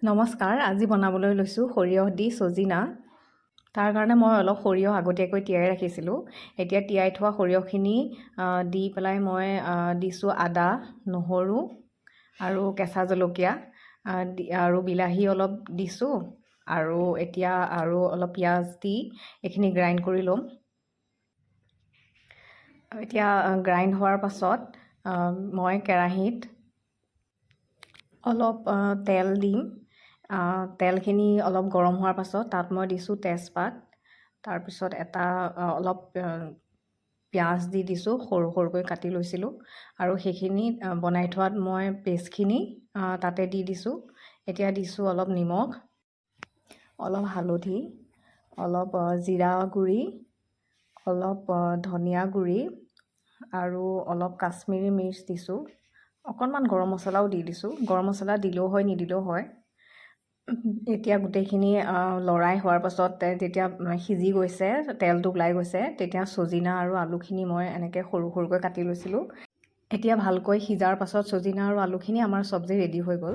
নমস্কাৰ, আজি বনাবলৈ লৈছোঁ সৰিয়হ দি চজিনা। তাৰ কাৰণে মই অলপ সৰিয়হ আগতীয়াকৈ তিয়াই ৰাখিছিলোঁ। এতিয়া তিয়াই থোৱা সৰিয়হখিনি দি পেলাই মই দিছোঁ আদা, নহৰু আৰু কেঁচা জলকীয়া আৰু বিলাহী অলপ দিছোঁ আৰু এতিয়া আৰু অলপ পিঁয়াজ দি এইখিনি গ্ৰাইণ্ড কৰি ল'ম। এতিয়া গ্ৰাইণ্ড হোৱাৰ পাছত মই কেৰাহীত অলপ তেল দিম। তেলখিনি অলপ গৰম হোৱাৰ পাছত তাত মই দিছোঁ তেজপাত, তাৰপিছত অলপ পিঁয়াজ দি দিছোঁ, সৰু সৰুকৈ কাটি লৈছিলোঁ আৰু সেইখিনি বনাই থোৱাত মই পেষ্টখিনি তাতে দি দিছোঁ। এতিয়া দিছোঁ অলপ নিমখ, অলপ হালধি, অলপ জিৰা গুড়ি, অলপ ধনিয়া গুড়ি আৰু অলপ কাশ্মীৰী মিৰ্চ দিছোঁ। অকণমান গৰম মছলাও দি দিছোঁ। গৰম মছলা দিলেও হয়, নিদিলেও হয়। এতিয়া গোটেইখিনি লৰাই হোৱাৰ পাছত যেতিয়া সিজি গৈছে, তেলটো ওলাই গৈছে, তেতিয়া চজিনা আৰু আলুখিনি মই এনেকৈ সৰু সৰুকৈ কাটি লৈছিলোঁ। এতিয়া ভালকৈ সিজাৰ পাছত চজিনা আৰু আলুখিনি আমাৰ চব্জি ৰেডি হৈ গ'ল।